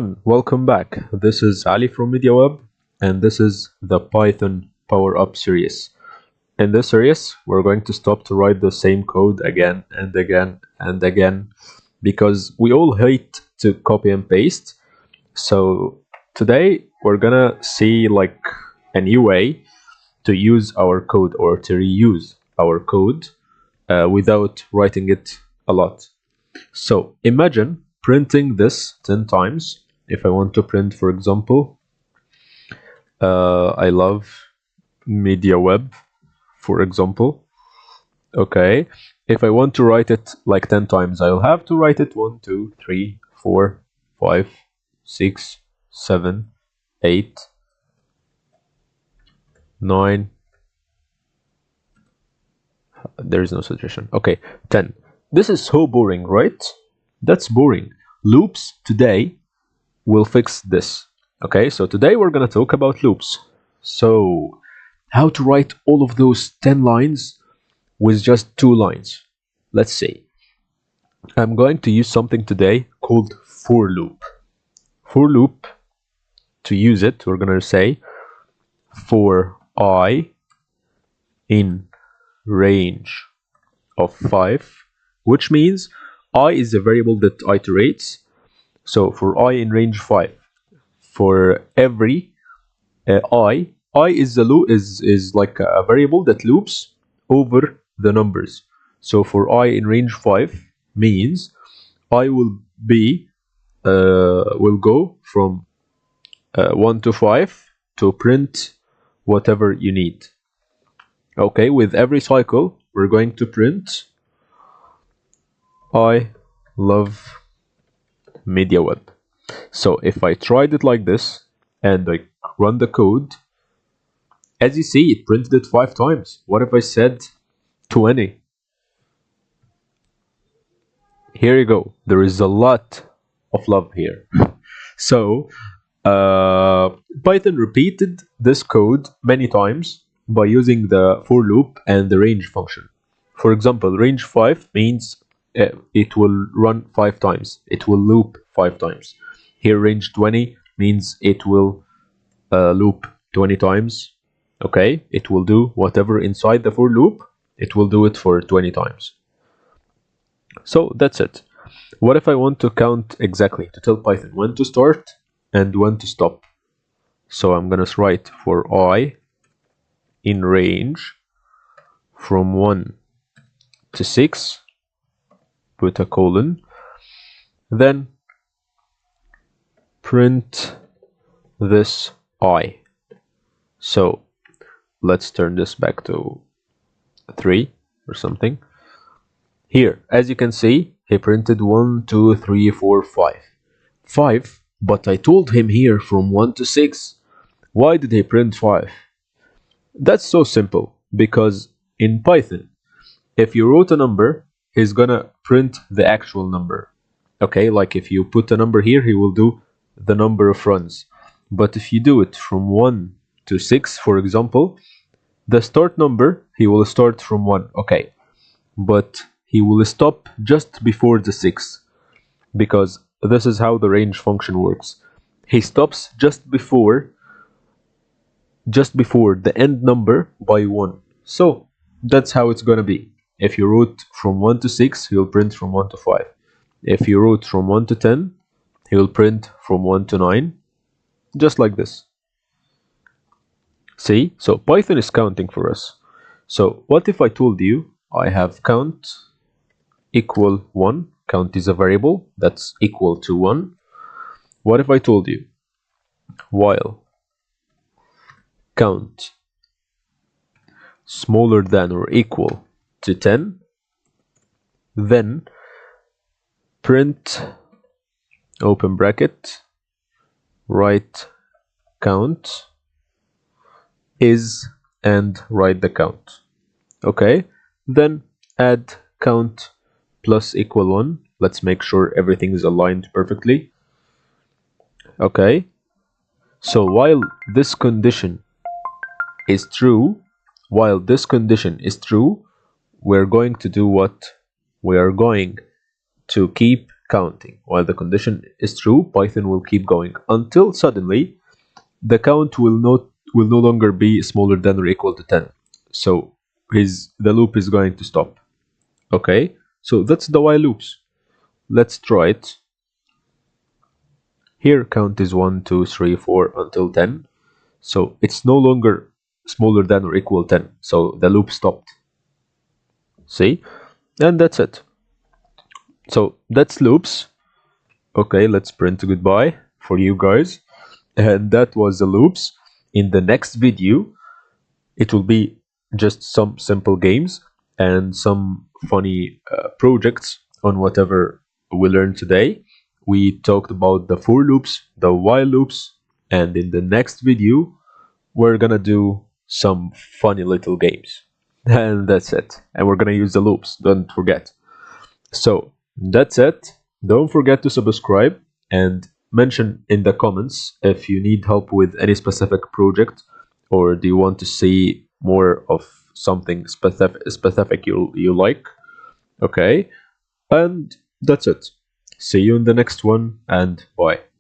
everyone, welcome back. This is Ali from MediaWeb, and this is the Python Power Up series. In this series, we're going to stop to write the same code again and again and again because we all hate to copy and paste. So today we're gonna see like a new way to use our code or to reuse our code without writing it a lot. So imagine printing this 10 times. If I want to print, for example, I love MediaWeb, for example. Okay, if I want to write it like 10 times, I'll have to write it 1, 2, 3, 4, 5, 6, 7, 8, 9. There is no suggestion. Okay, 10. This is so boring, right? That's boring. Loops today will fix this. Okay, so today we're gonna talk about loops. So, how to write all of those 10 lines with just 2 lines. Let's see. I'm going to use something today called for loop. For loop, to use it, we're gonna say for I in range of 5, which means I is a variable that iterates. So for I in range 5, for every I is a loop is like a variable that loops over the numbers. So for I in range 5 means I will be will go from 1 to 5 to print whatever you need. Okay, with every cycle we're going to print I love MediaWeb. So if I tried it like this and I run the code, as you see, it printed it 5 times. What if I said 20? Here you go. There is a lot of love here. So Python repeated this code many times by using the for loop and the range function. For example, range 5 means it will run 5 times. It will loop 5 times. Here range 20 means it will loop 20 times. Okay, it will do whatever inside the for loop. It will do it for 20 times. So that's it. What if I want to count exactly, to tell Python when to start and when to stop? So I'm gonna write for I in range from 1 to 6, put a colon, then print this I. So let's turn this back to 3 or something. Here, as you can see, he printed 1, 2, 3, 4, 5. 5, but I told him here from 1 to 6. Why did he print 5? That's so simple, because in Python, if you wrote a number, he's gonna print the actual number. Okay, like if you put a number here, he will do the number of runs. But if you do it from 1 to 6, for example, the start number, he will start from 1. Okay, but he will stop just before the 6, because this is how the range function works. He stops just before the end number by 1. So that's how it's gonna be. If you wrote from 1 to 6, he will print from 1 to 5. If you wrote from 1 to 10, he will print from 1 to 9, just like this. See? So Python is counting for us. So what if I told you I have count equal 1? Count is a variable that's equal to 1. What if I told you while count smaller than or equal to 10, then print open bracket write count is and write the count. Okay, then add count plus equal 1. Let's make sure everything is aligned perfectly. Okay, so while this condition is true, we're going to do what? We are going to keep counting. While the condition is true, Python will keep going until suddenly the count will no longer be smaller than or equal to 10. So the loop is going to stop. Okay, so that's the while loops. Let's try it. Here count is 1, 2, 3, 4 until 10. So it's no longer smaller than or equal 10. So the loop stopped. See? And that's it. So that's loops. Okay, let's print goodbye for you guys. And that was the loops. In the next video, it will be just some simple games and some funny projects on whatever we learned today. We talked about the for loops, the while loops, and in the next video, we're gonna do some funny little games. And that's it. And we're gonna use the loops, don't forget. So that's it. Don't forget to subscribe and mention in the comments if you need help with any specific project, or do you want to see more of something specific you like. Okay, and that's it. See you in the next one, and bye.